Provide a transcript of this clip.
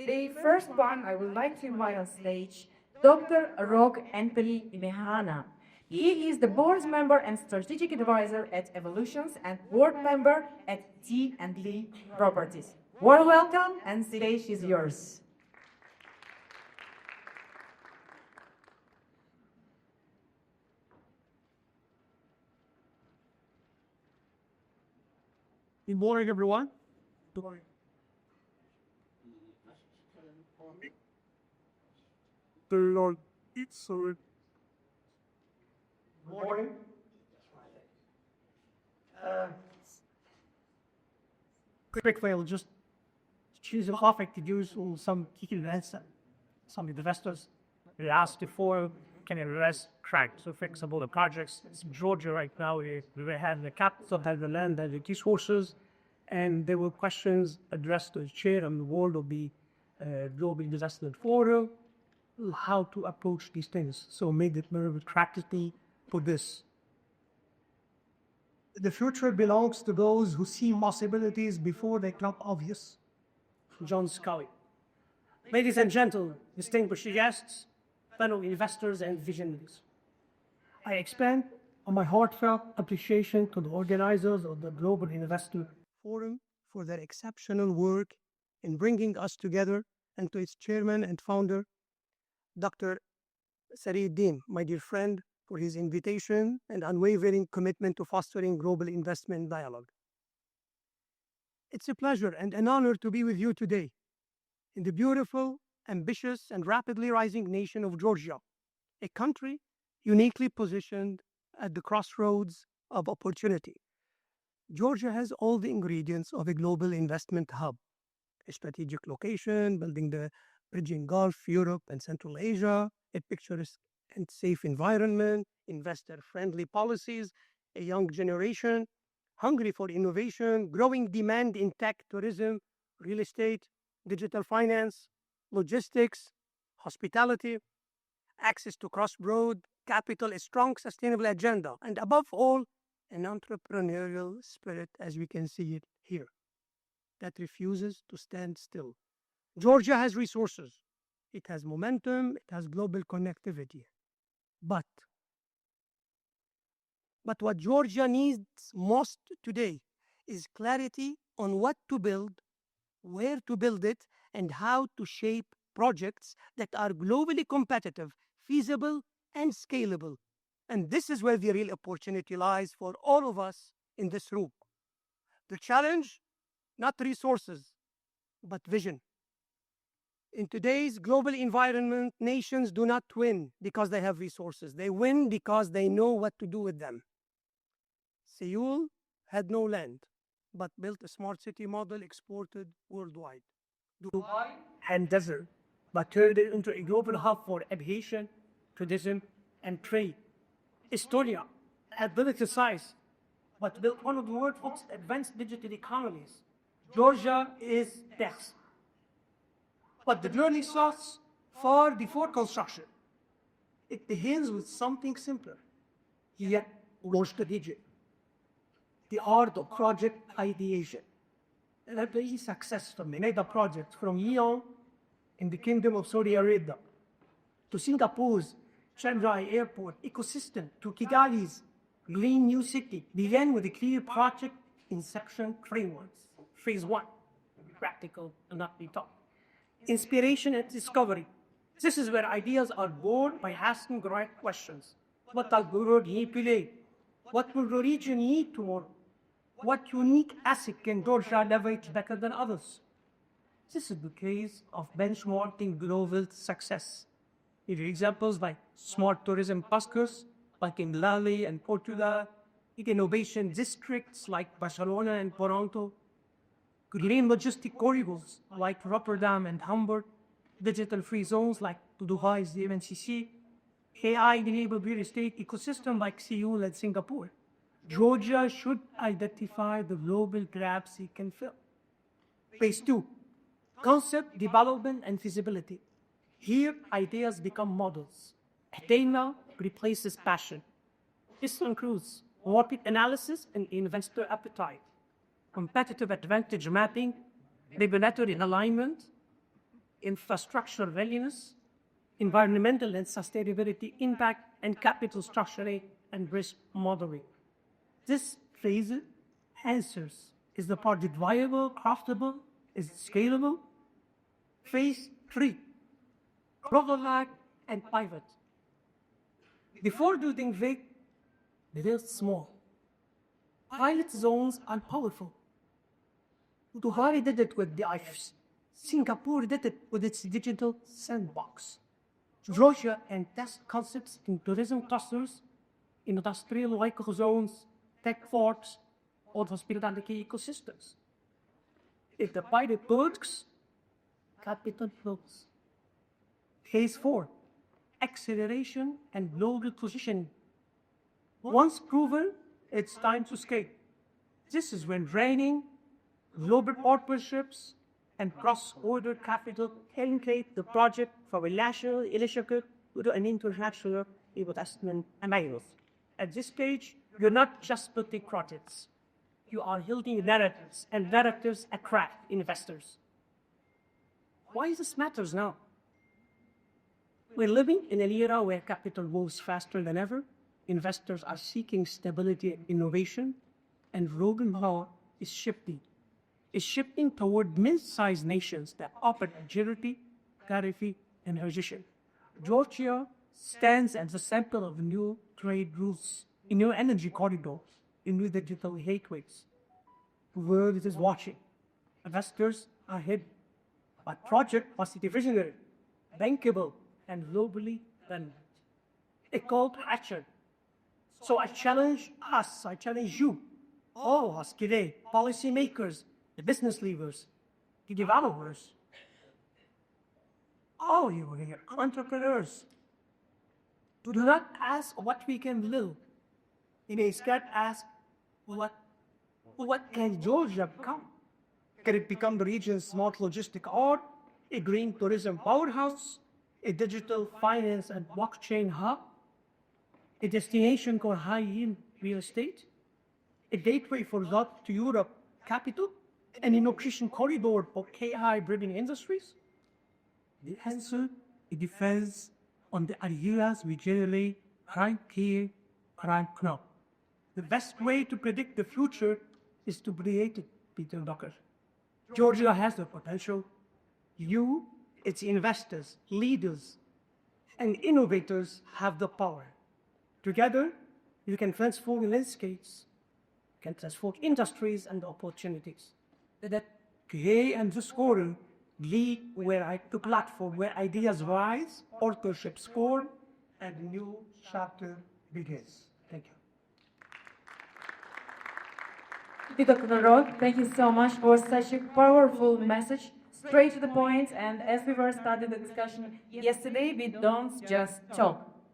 Today, first one, I would like to invite on stage Dr. Rock-Antoine Mehanna. He is the board member and strategic advisor at Evolutions and board member at T&Lee Properties. Warm welcome, and stage is yours. Good morning, everyone. The Lord eats so morning. Quickly, I'll just choose a topic to use on some key events that some investors will ask before can invest correct. So, for example, the projects in Georgia right now, we have the capital, have the land, have the resources, and there were questions addressed to the chair and the board of the Global Investment Forum, how to approach these things. So make it more practically for this. The future belongs to those who see possibilities before they become obvious. John Scully. Ladies and gentlemen, distinguished guests, fellow investors and visionaries, I expand on my heartfelt appreciation to the organizers of the Global Investor Forum for their exceptional work in bringing us together, and to its chairman and founder, Dr. Sarieddin, my dear friend, for his invitation and unwavering commitment to fostering global investment dialogue. It's a pleasure and an honor to be with you today in the beautiful, ambitious, and rapidly rising nation of Georgia, a country uniquely positioned at the crossroads of opportunity. Georgia has all the ingredients of a global investment hub: a strategic location, building the bridging Gulf, Europe, and Central Asia, a picturesque and safe environment, investor-friendly policies, a young generation hungry for innovation, growing demand in tech, tourism, real estate, digital finance, logistics, hospitality, access to cross-border capital, a strong sustainable agenda, and above all, an entrepreneurial spirit as we can see it here, that refuses to stand still. Georgia has resources, it has momentum, it has global connectivity. But what Georgia needs most today is clarity on what to build, where to build it, and how to shape projects that are globally competitive, feasible, and scalable. And this is where the real opportunity lies for all of us in this room. The challenge, not resources, but vision. In today's global environment, nations do not win because they have resources. They win because they know what to do with them. Seoul had no land, but built a smart city model exported worldwide. Dubai had desert, but turned it into a global hub for aviation, tourism, and trade. Estonia had limited size, but built one of the world's most advanced digital economies. Georgia is next. But the journey starts far before construction. It begins with something simpler, yet more strategic: the art of project ideation. And I've been successful in many projects from Lyon in the Kingdom of Saudi Arabia to Singapore's Shanghai Airport ecosystem to Kigali's Green New City began with a clear project inception framework. Phase 1, practical and not be taught. Inspiration and discovery. This is where ideas are born by asking the right questions. What does the world need today? What will the region need tomorrow? What unique asset can Georgia leverage better than others? This is the case of benchmarking global success. Here are examples like smart tourism clusters, like in Lali and Portugal, innovation districts like Barcelona and Toronto, green logistic corridors like Rotterdam and Hamburg, digital-free zones like Dubai's MNCC, AI-enabled real estate ecosystem like Seoul and Singapore. Georgia should identify the global gaps it can fill. Phase 2, concept development and feasibility. Here, ideas become models. Attainment replaces passion. This includes market analysis and investor appetite, competitive advantage mapping, regulatory alignment, infrastructure readiness, environmental and sustainability impact, and capital structuring and risk modeling. This phase answers, is the project viable, profitable, is it scalable? Phase 3, prototype and pivot. Before doing big, build small. Pilot zones are powerful. Dubai did it with the IFs. Singapore did it with its digital sandbox. Georgia and test concepts in tourism clusters, industrial zones, tech forks, or hospitality ecosystems. If the pilot works, capital flows. Phase 4, acceleration and global positioning. Once proven, it's time to scale. This is when training, global partnerships, and cross-border capital can take the project from a national initiative to an international investment amount. At this stage, you're not just building projects. You are building narratives, and narratives attract investors. Why this matters now? We're living in an era where capital moves faster than ever. Investors are seeking stability and innovation, and global power is shifting toward mid-sized nations that offer agility, clarity, and precision. Georgia stands as a sample of new trade routes, new energy corridors, new digital gateways. The world is watching. Investors are hidden, but project must be visionary, bankable, and globally relevant. A call to action. So I challenge us, I challenge you, all of us today, policymakers, the business leaders, the developers, all you here, entrepreneurs, do not ask what we can build. Instead, ask what can Georgia become? Can it become the region's smart logistic hub, a green tourism powerhouse, a digital finance and blockchain hub, a destination for high-yield real estate, a gateway for Gulf to Europe capital, an innovation corridor for AI-driven industries? The answer, it depends on the ideas we generate right here, right now. The best way to predict the future is to create it, Peter Docker. Georgia has the potential. You, its investors, leaders, and innovators have the power. Together, you can transform landscapes, can transform industries and opportunities. That create and score lead the platform where ideas rise, partnerships form, and a new chapter begins. Thank you. Dr. Rock, thank you so much for such a powerful message, straight to the point. And as we were starting the discussion yesterday, we don't just talk.